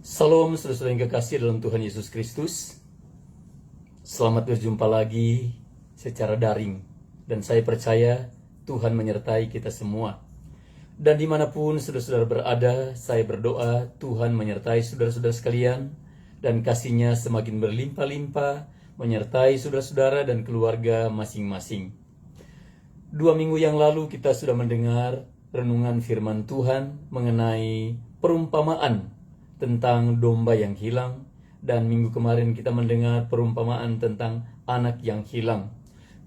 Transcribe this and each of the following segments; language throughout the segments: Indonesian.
Salam saudara-saudara yang kekasih dalam Tuhan Yesus Kristus. Selamat berjumpa lagi secara daring. Dan saya percaya Tuhan menyertai kita semua. Dan dimanapun saudara-saudara berada, saya berdoa Tuhan menyertai saudara-saudara sekalian. Dan kasih-Nya semakin berlimpah-limpah menyertai saudara-saudara dan keluarga masing-masing. 2 minggu yang lalu kita sudah mendengar renungan firman Tuhan mengenai perumpamaan tentang domba yang hilang, dan minggu kemarin kita mendengar perumpamaan tentang anak yang hilang.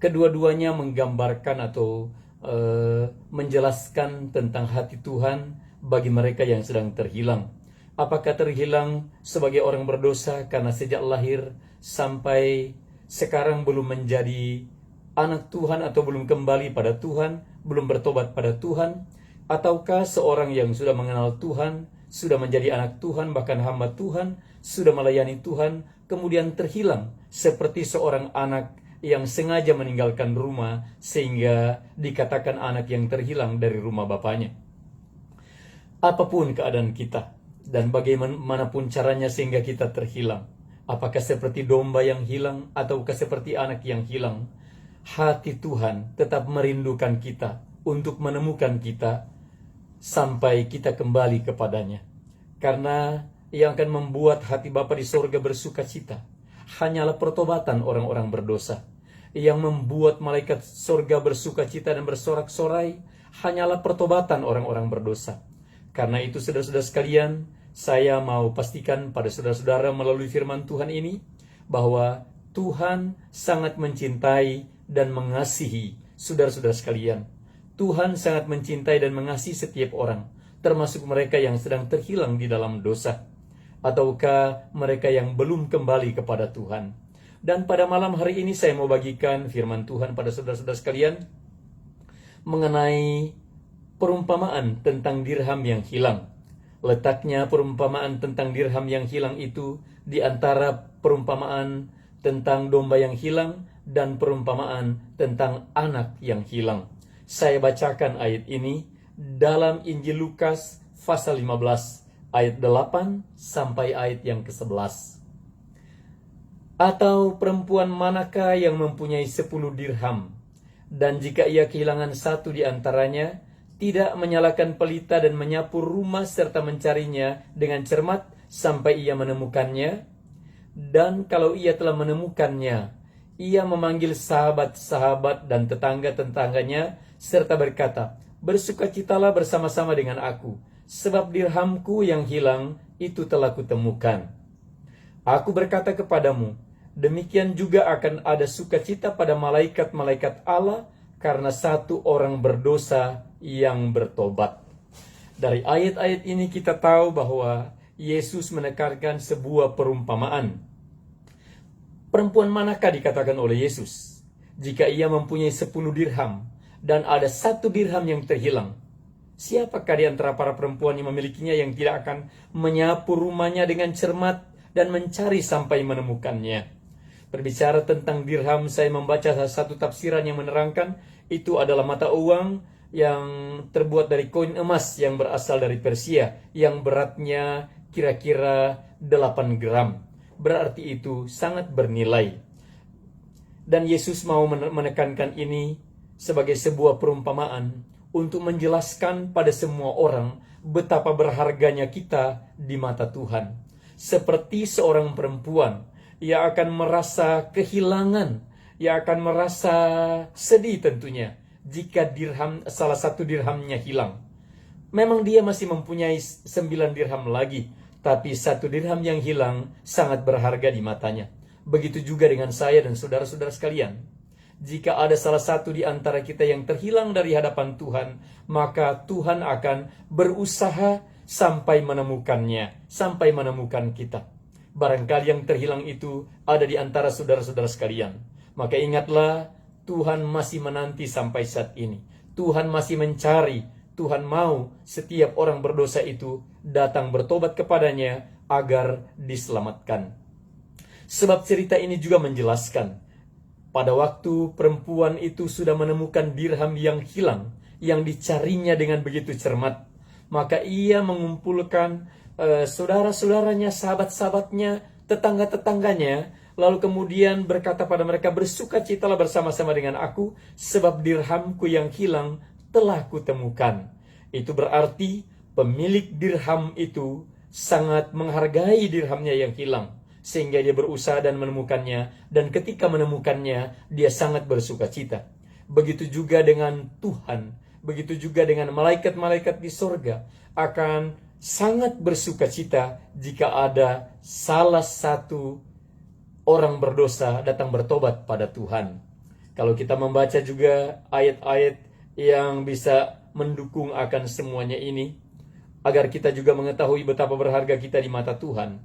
Kedua-duanya menggambarkan atau menjelaskan tentang hati Tuhan bagi mereka yang sedang terhilang. Apakah terhilang sebagai orang berdosa karena sejak lahir sampai sekarang belum menjadi anak Tuhan atau belum kembali pada Tuhan, belum bertobat pada Tuhan, ataukah seorang yang sudah mengenal Tuhan, sudah menjadi anak Tuhan, bahkan hamba Tuhan, sudah melayani Tuhan, kemudian terhilang seperti seorang anak yang sengaja meninggalkan rumah sehingga dikatakan anak yang terhilang dari rumah bapaknya. Apapun keadaan kita dan bagaimanapun caranya sehingga kita terhilang, apakah seperti domba yang hilang ataukah seperti anak yang hilang, hati Tuhan tetap merindukan kita untuk menemukan kita sampai kita kembali kepadanya. Karena yang akan membuat hati Bapa di sorga bersuka cita hanyalah pertobatan orang-orang berdosa. Yang membuat malaikat sorga bersuka cita dan bersorak-sorai hanyalah pertobatan orang-orang berdosa. Karena itu saudara-saudara sekalian, saya mau pastikan pada saudara-saudara melalui firman Tuhan ini bahwa Tuhan sangat mencintai dan mengasihi saudara-saudara sekalian. Tuhan sangat mencintai dan mengasihi setiap orang, termasuk mereka yang sedang terhilang di dalam dosa, ataukah mereka yang belum kembali kepada Tuhan. Dan pada malam hari ini saya mau bagikan firman Tuhan pada saudara-saudara sekalian mengenai perumpamaan tentang dirham yang hilang. Letaknya perumpamaan tentang dirham yang hilang itu di antara perumpamaan tentang domba yang hilang dan perumpamaan tentang anak yang hilang. Saya bacakan ayat ini dalam Injil Lukas pasal 15 ayat 8 sampai ayat yang ke-11. Atau perempuan manakah yang mempunyai 10 dirham, dan jika ia kehilangan satu di antaranya, tidak menyalakan pelita dan menyapu rumah serta mencarinya dengan cermat sampai ia menemukannya? Dan kalau ia telah menemukannya, ia memanggil sahabat-sahabat dan tetangga-tetangganya serta berkata, "Bersukacitalah bersama-sama dengan aku, sebab dirhamku yang hilang itu telah kutemukan." Aku berkata kepadamu, demikian juga akan ada sukacita pada malaikat-malaikat Allah karena satu orang berdosa yang bertobat. Dari ayat-ayat ini kita tahu bahwa Yesus menekankan sebuah perumpamaan. Perempuan manakah dikatakan oleh Yesus? Jika ia mempunyai 10 dirham dan ada 1 dirham yang terhilang, siapakah di antara para perempuan yang memilikinya yang tidak akan menyapu rumahnya dengan cermat dan mencari sampai menemukannya? Berbicara tentang dirham, saya membaca satu tafsiran yang menerangkan itu adalah mata uang yang terbuat dari koin emas yang berasal dari Persia, yang beratnya kira-kira 8 gram. Berarti itu sangat bernilai. Dan Yesus mau menekankan ini sebagai sebuah perumpamaan untuk menjelaskan pada semua orang betapa berharganya kita di mata Tuhan. Seperti seorang perempuan, ia akan merasa kehilangan, ia akan merasa sedih tentunya jika salah satu dirhamnya hilang. Memang dia masih mempunyai 9 dirham lagi, tapi 1 dirham yang hilang sangat berharga di matanya. Begitu juga dengan saya dan saudara-saudara sekalian. Jika ada salah satu di antara kita yang terhilang dari hadapan Tuhan, maka Tuhan akan berusaha sampai menemukannya, sampai menemukan kita. Barangkali yang terhilang itu ada di antara saudara-saudara sekalian. Maka ingatlah, Tuhan masih menanti sampai saat ini. Tuhan masih mencari, Tuhan mau setiap orang berdosa itu datang bertobat kepadanya agar diselamatkan. Sebab cerita ini juga menjelaskan, pada waktu perempuan itu sudah menemukan dirham yang hilang, yang dicarinya dengan begitu cermat, maka ia mengumpulkan saudara-saudaranya, sahabat-sahabatnya, tetangga-tetangganya, lalu kemudian berkata pada mereka, bersukacitalah bersama-sama dengan aku, sebab dirhamku yang hilang telah kutemukan. Itu berarti pemilik dirham itu sangat menghargai dirhamnya yang hilang, sehingga dia berusaha dan menemukannya, dan ketika menemukannya, dia sangat bersukacita. Begitu juga dengan Tuhan, begitu juga dengan malaikat-malaikat di sorga, akan sangat bersukacita jika ada salah satu orang berdosa datang bertobat pada Tuhan. Kalau kita membaca juga ayat-ayat yang bisa mendukung akan semuanya ini, agar kita juga mengetahui betapa berharga kita di mata Tuhan.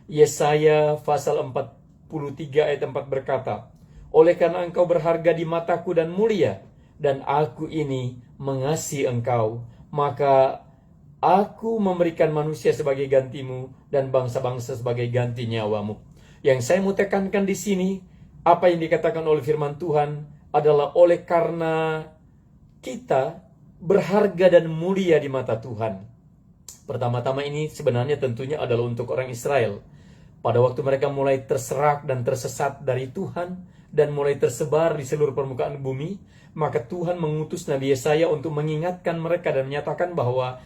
Yesaya pasal 43 ayat 4 berkata, oleh karena engkau berharga di mataku dan mulia, dan aku ini mengasihi engkau, maka aku memberikan manusia sebagai gantimu dan bangsa-bangsa sebagai ganti nyawamu. Yang saya mau tekankan di sini, apa yang dikatakan oleh firman Tuhan adalah oleh karena kita berharga dan mulia di mata Tuhan. Pertama-tama ini sebenarnya tentunya adalah untuk orang Israel. Pada waktu mereka mulai terserak dan tersesat dari Tuhan dan mulai tersebar di seluruh permukaan bumi, maka Tuhan mengutus Nabi Yesaya untuk mengingatkan mereka dan menyatakan bahwa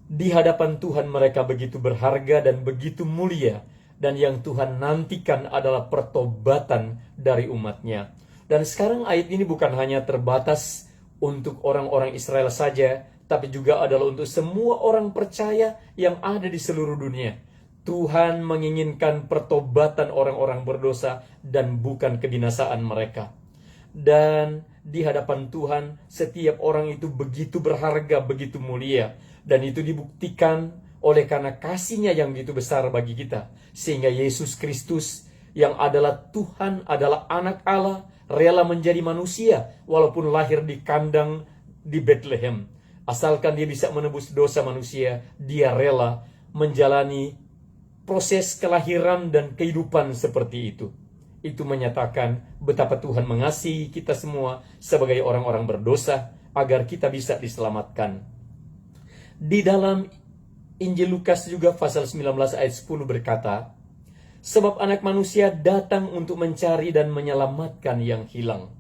di hadapan Tuhan mereka begitu berharga dan begitu mulia, dan yang Tuhan nantikan adalah pertobatan dari umatnya. Dan sekarang ayat ini bukan hanya terbatas untuk orang-orang Israel saja, tapi juga adalah untuk semua orang percaya yang ada di seluruh dunia. Tuhan menginginkan pertobatan orang-orang berdosa dan bukan kebinasaan mereka. Dan di hadapan Tuhan, setiap orang itu begitu berharga, begitu mulia. Dan itu dibuktikan oleh karena kasih-Nya yang begitu besar bagi kita. Sehingga Yesus Kristus yang adalah Tuhan, adalah anak Allah, rela menjadi manusia walaupun lahir di kandang di Bethlehem. Asalkan dia bisa menebus dosa manusia, dia rela menjalani proses kelahiran dan kehidupan seperti itu. Itu menyatakan betapa Tuhan mengasihi kita semua sebagai orang-orang berdosa agar kita bisa diselamatkan. Di dalam Injil Lukas juga pasal 19 ayat 10 berkata, sebab anak manusia datang untuk mencari dan menyelamatkan yang hilang.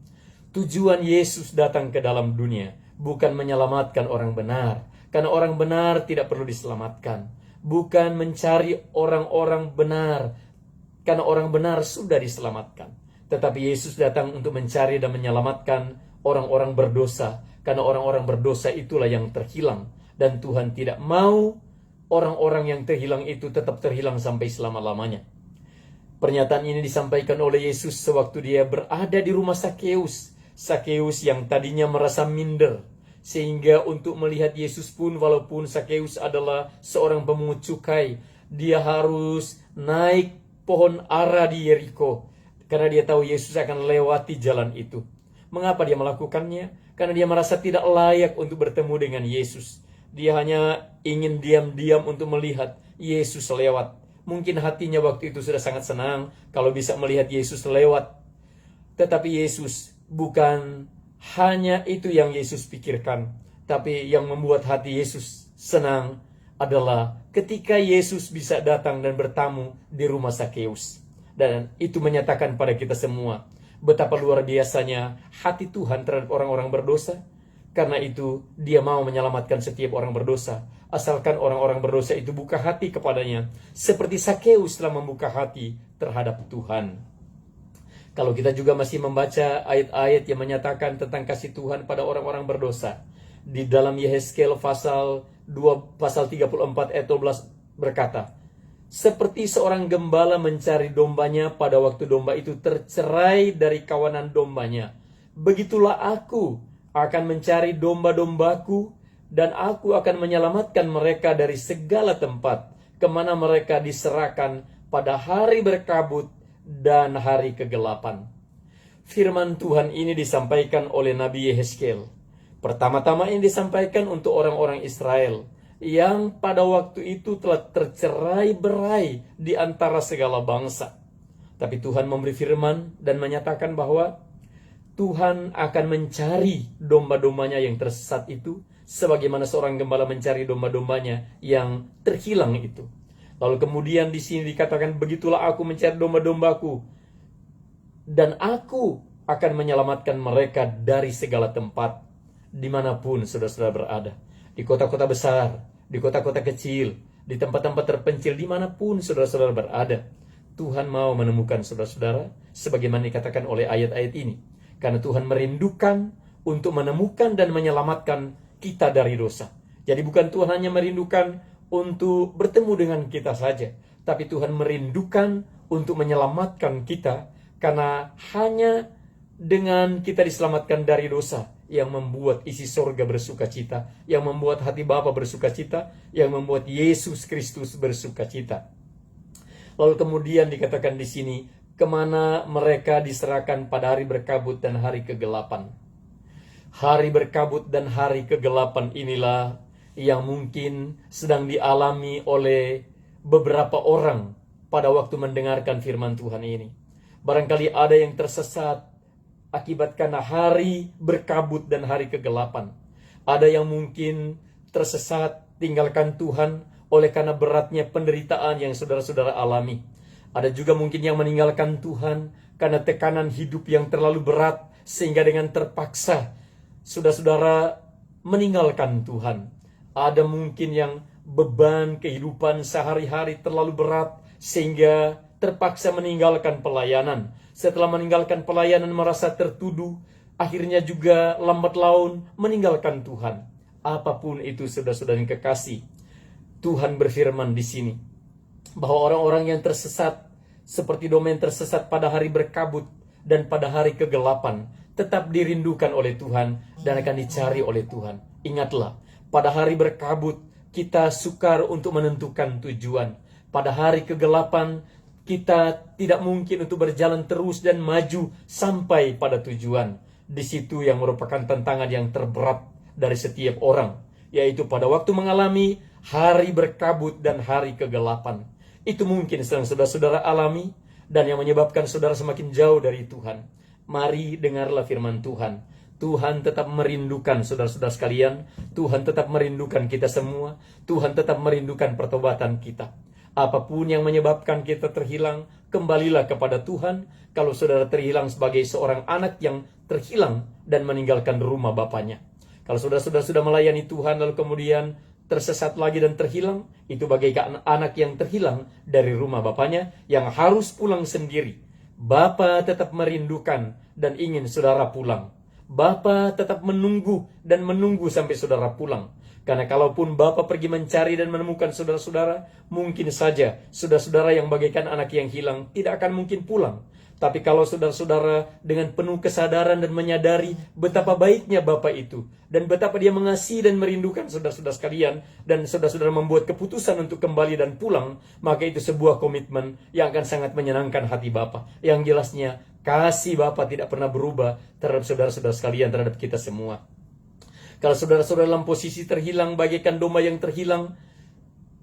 Tujuan Yesus datang ke dalam dunia bukan menyelamatkan orang benar, karena orang benar tidak perlu diselamatkan. Bukan mencari orang-orang benar, karena orang benar sudah diselamatkan. Tetapi Yesus datang untuk mencari dan menyelamatkan orang-orang berdosa, karena orang-orang berdosa itulah yang terhilang. Dan Tuhan tidak mau orang-orang yang terhilang itu tetap terhilang sampai selama-lamanya. Pernyataan ini disampaikan oleh Yesus sewaktu dia berada di rumah Sakeus. Sakeus yang tadinya merasa minder, sehingga untuk melihat Yesus pun, walaupun Sakeus adalah seorang pemungut cukai, dia harus naik pohon ara di Yeriko, karena dia tahu Yesus akan lewati jalan itu. Mengapa dia melakukannya? Karena dia merasa tidak layak untuk bertemu dengan Yesus. Dia hanya ingin diam-diam untuk melihat Yesus lewat. Mungkin hatinya waktu itu sudah sangat senang kalau bisa melihat Yesus lewat. Tetapi Yesus, bukan hanya itu yang Yesus pikirkan, tapi yang membuat hati Yesus senang adalah ketika Yesus bisa datang dan bertamu di rumah Sakeus. Dan itu menyatakan pada kita semua betapa luar biasanya hati Tuhan terhadap orang-orang berdosa. Karena itu dia mau menyelamatkan setiap orang berdosa, asalkan orang-orang berdosa itu buka hati kepadanya, seperti Sakeus telah membuka hati terhadap Tuhan. Kalau kita juga masih membaca ayat-ayat yang menyatakan tentang kasih Tuhan pada orang-orang berdosa, di dalam Yehezkiel pasal 34 ayat 12 berkata, seperti seorang gembala mencari dombanya pada waktu domba itu tercerai dari kawanan dombanya, begitulah aku akan mencari domba-dombaku, dan aku akan menyelamatkan mereka dari segala tempat kemana mereka diserahkan pada hari berkabut dan hari kegelapan. Firman Tuhan ini disampaikan oleh Nabi Yehezkiel. Pertama-tama ini disampaikan untuk orang-orang Israel yang pada waktu itu telah tercerai-berai di antara segala bangsa. Tapi Tuhan memberi firman dan menyatakan bahwa Tuhan akan mencari domba-dombanya yang tersesat itu sebagaimana seorang gembala mencari domba-dombanya yang terhilang itu. Lalu kemudian di sini dikatakan, begitulah aku mencari domba-dombaku, dan aku akan menyelamatkan mereka dari segala tempat, dimanapun saudara-saudara berada. Di kota-kota besar, di kota-kota kecil, di tempat-tempat terpencil, dimanapun saudara-saudara berada, Tuhan mau menemukan saudara-saudara, sebagaimana dikatakan oleh ayat-ayat ini. Karena Tuhan merindukan untuk menemukan dan menyelamatkan kita dari dosa. Jadi bukan Tuhan hanya merindukan untuk bertemu dengan kita saja, tapi Tuhan merindukan untuk menyelamatkan kita, karena hanya dengan kita diselamatkan dari dosa yang membuat isi sorga bersuka cita, yang membuat hati Bapa bersuka cita, yang membuat Yesus Kristus bersuka cita. Lalu kemudian dikatakan di sini, kemana mereka diserahkan pada hari berkabut dan hari kegelapan. Hari berkabut dan hari kegelapan inilah yang mungkin sedang dialami oleh beberapa orang pada waktu mendengarkan firman Tuhan ini. Barangkali ada yang tersesat akibat karena hari berkabut dan hari kegelapan. Ada yang mungkin tersesat tinggalkan Tuhan oleh karena beratnya penderitaan yang saudara-saudara alami. Ada juga mungkin yang meninggalkan Tuhan karena tekanan hidup yang terlalu berat, sehingga dengan terpaksa saudara-saudara meninggalkan Tuhan. Ada mungkin yang beban kehidupan sehari-hari terlalu berat, sehingga terpaksa meninggalkan pelayanan. Setelah meninggalkan pelayanan merasa tertuduh, akhirnya juga lambat laun meninggalkan Tuhan. Apapun itu saudara-saudara yang kekasih, Tuhan berfirman di sini bahwa orang-orang yang tersesat seperti domba yang tersesat pada hari berkabut dan pada hari kegelapan tetap dirindukan oleh Tuhan dan akan dicari oleh Tuhan. Ingatlah, pada hari berkabut kita sukar untuk menentukan tujuan. Pada hari kegelapan kita tidak mungkin untuk berjalan terus dan maju sampai pada tujuan. Di situ yang merupakan tantangan yang terberat dari setiap orang, yaitu pada waktu mengalami hari berkabut dan hari kegelapan. Itu mungkin sedang saudara-saudara alami dan yang menyebabkan saudara semakin jauh dari Tuhan. Mari dengarlah firman Tuhan. Tuhan tetap merindukan saudara-saudara sekalian. Tuhan tetap merindukan kita semua. Tuhan tetap merindukan pertobatan kita. Apapun yang menyebabkan kita terhilang, kembalilah kepada Tuhan. Kalau saudara terhilang sebagai seorang anak yang terhilang dan meninggalkan rumah bapaknya. Kalau saudara-saudara sudah melayani Tuhan lalu kemudian tersesat lagi dan terhilang, itu bagaikan anak yang terhilang dari rumah bapaknya yang harus pulang sendiri. Bapa tetap merindukan dan ingin saudara pulang. Bapa tetap menunggu dan menunggu sampai saudara pulang. Karena kalaupun Bapa pergi mencari dan menemukan saudara-saudara, mungkin saja saudara-saudara yang bagaikan anak yang hilang tidak akan mungkin pulang. Tapi kalau saudara-saudara dengan penuh kesadaran dan menyadari betapa baiknya Bapa itu, dan betapa dia mengasihi dan merindukan saudara-saudara sekalian, dan saudara-saudara membuat keputusan untuk kembali dan pulang, maka itu sebuah komitmen yang akan sangat menyenangkan hati Bapa. Yang jelasnya, kasih Bapa tidak pernah berubah terhadap saudara-saudara sekalian, terhadap kita semua. Kalau saudara-saudara dalam posisi terhilang, bagaikan domba yang terhilang,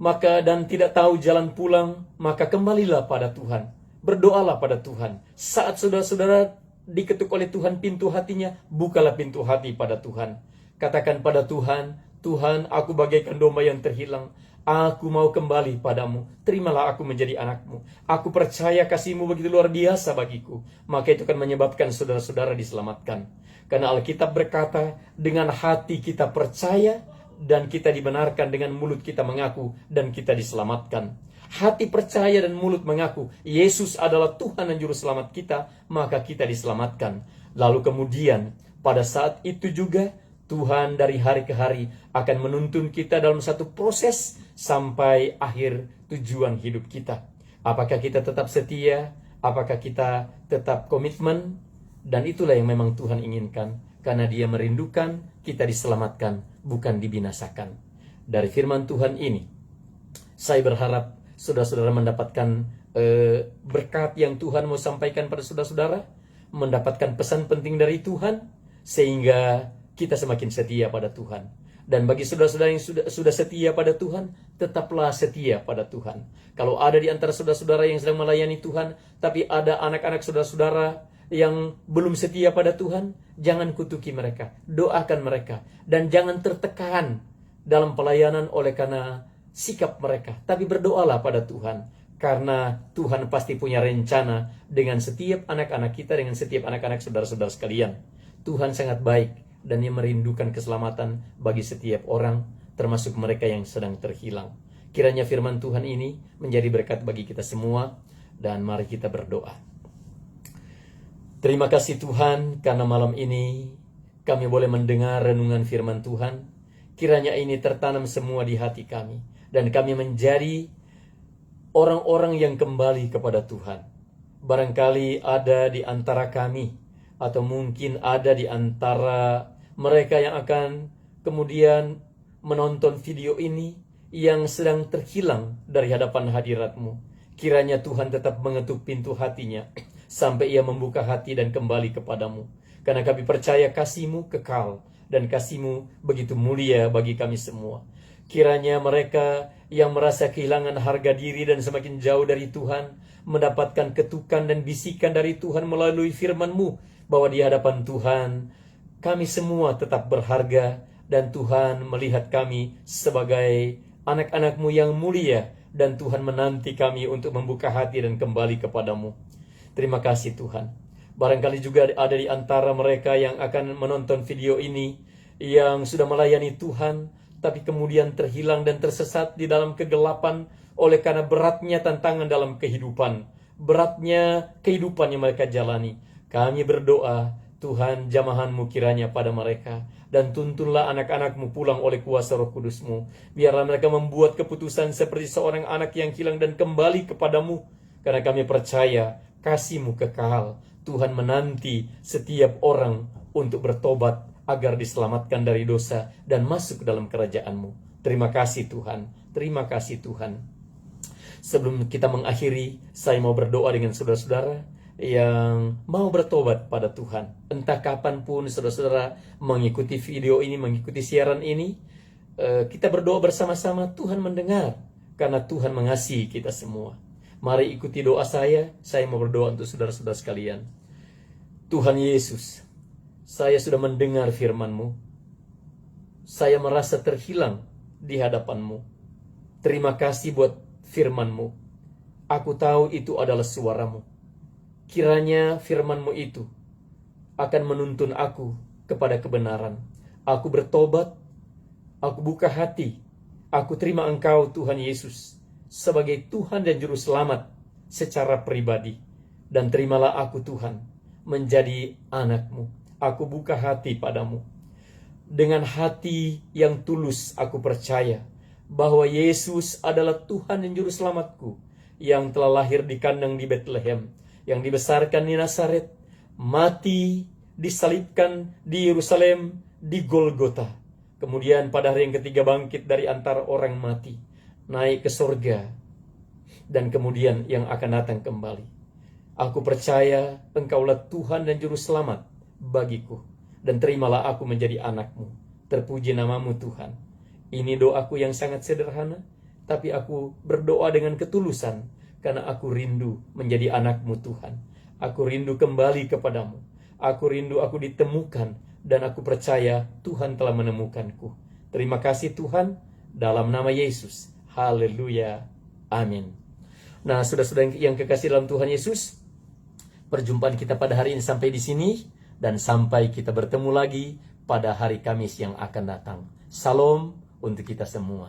maka dan tidak tahu jalan pulang, maka kembalilah pada Tuhan. Berdoalah pada Tuhan. Saat saudara-saudara diketuk oleh Tuhan pintu hatinya, bukalah pintu hati pada Tuhan. Katakan pada Tuhan, Tuhan, aku bagaikan domba yang terhilang. Aku mau kembali padamu. Terimalah aku menjadi anakmu. Aku percaya kasihmu begitu luar biasa bagiku. Maka itu akan menyebabkan saudara-saudara diselamatkan. Karena Alkitab berkata, dengan hati kita percaya dan kita dibenarkan, dengan mulut kita mengaku dan kita diselamatkan. Hati percaya dan mulut mengaku Yesus adalah Tuhan dan Juru Selamat kita, maka kita diselamatkan. Lalu kemudian pada saat itu juga Tuhan dari hari ke hari akan menuntun kita dalam satu proses sampai akhir tujuan hidup kita. Apakah kita tetap setia? Apakah kita tetap komitmen? Dan itulah yang memang Tuhan inginkan, karena Dia merindukan kita diselamatkan, bukan dibinasakan. Dari firman Tuhan ini, saya berharap saudara-saudara mendapatkan berkat yang Tuhan mau sampaikan pada saudara-saudara, mendapatkan pesan penting dari Tuhan, sehingga kita semakin setia pada Tuhan. Dan bagi saudara-saudara yang sudah setia pada Tuhan, tetaplah setia pada Tuhan. Kalau ada di antara saudara-saudara yang sedang melayani Tuhan, tapi ada anak-anak saudara-saudara yang belum setia pada Tuhan, jangan kutuki mereka, doakan mereka, dan jangan tertekan dalam pelayanan oleh karena sikap mereka, tapi berdoalah pada Tuhan, karena Tuhan pasti punya rencana dengan setiap anak-anak kita, dengan setiap anak-anak saudara-saudara sekalian. Tuhan sangat baik dan Dia merindukan keselamatan bagi setiap orang, termasuk mereka yang sedang terhilang. Kiranya firman Tuhan ini menjadi berkat bagi kita semua, dan mari kita berdoa. Terima kasih Tuhan, karena malam ini kami boleh mendengar renungan firman Tuhan. Kiranya ini tertanam semua di hati kami, dan kami menjadi orang-orang yang kembali kepada Tuhan. Barangkali ada di antara kami, atau mungkin ada di antara mereka yang akan kemudian menonton video ini, yang sedang terhilang dari hadapan hadirat-Mu. Kiranya Tuhan tetap mengetuk pintu hatinya, sampai ia membuka hati dan kembali kepadamu. Karena kami percaya kasih-Mu kekal, dan kasih-Mu begitu mulia bagi kami semua. Kiranya mereka yang merasa kehilangan harga diri dan semakin jauh dari Tuhan, mendapatkan ketukan dan bisikan dari Tuhan melalui firman-Mu, bahwa di hadapan Tuhan, kami semua tetap berharga, dan Tuhan melihat kami sebagai anak-anak-Mu yang mulia, dan Tuhan menanti kami untuk membuka hati dan kembali kepadamu. Terima kasih Tuhan. Barangkali juga ada di antara mereka yang akan menonton video ini, yang sudah melayani Tuhan, tapi kemudian terhilang dan tersesat di dalam kegelapan oleh karena beratnya tantangan dalam kehidupan, beratnya kehidupan yang mereka jalani. Kami berdoa, Tuhan, jamahan-Mu kiranya pada mereka, dan tuntunlah anak-anak-Mu pulang oleh kuasa Roh Kudus-Mu. Biarlah mereka membuat keputusan seperti seorang anak yang hilang dan kembali kepadamu, karena kami percaya kasih-Mu kekal. Tuhan menanti setiap orang untuk bertobat agar diselamatkan dari dosa dan masuk ke dalam kerajaan-Mu. Terima kasih Tuhan, terima kasih Tuhan. Sebelum kita mengakhiri, saya mau berdoa dengan saudara-saudara yang mau bertobat pada Tuhan. Entah kapanpun saudara-saudara mengikuti video ini, mengikuti siaran ini, kita berdoa bersama-sama. Tuhan mendengar, karena Tuhan mengasihi kita semua. Mari ikuti doa saya mau berdoa untuk saudara-saudara sekalian. Tuhan Yesus, saya sudah mendengar firman-Mu. Saya merasa terhilang di hadapan-Mu. Terima kasih buat firman-Mu. Aku tahu itu adalah suara-Mu. Kiranya firman-Mu itu akan menuntun aku kepada kebenaran. Aku bertobat, aku buka hati, aku terima Engkau Tuhan Yesus sebagai Tuhan dan Juru Selamat secara pribadi. Dan terimalah aku Tuhan menjadi anak-Mu. Aku buka hati padamu. Dengan hati yang tulus aku percaya bahwa Yesus adalah Tuhan dan Juru Selamatku, yang telah lahir di kandang di Bethlehem, yang dibesarkan di Nazaret, mati, disalibkan di Yerusalem, di Golgota. Kemudian pada hari yang ketiga bangkit dari antara orang mati, naik ke sorga, dan kemudian yang akan datang kembali. Aku percaya Engkaulah Tuhan dan Juru Selamat bagiku, dan terimalah aku menjadi anak-Mu. Terpuji nama-Mu Tuhan. Ini doaku yang sangat sederhana, tapi aku berdoa dengan ketulusan, karena aku rindu menjadi anak-Mu Tuhan. Aku rindu kembali kepadamu. Aku rindu aku ditemukan, dan aku percaya Tuhan telah menemukanku. Terima kasih Tuhan, dalam nama Yesus. Haleluya. Amin. Nah, saudara-saudara yang kekasih dalam Tuhan Yesus, perjumpaan kita pada hari ini sampai di sini, dan sampai kita bertemu lagi pada hari Kamis yang akan datang. Salam untuk kita semua.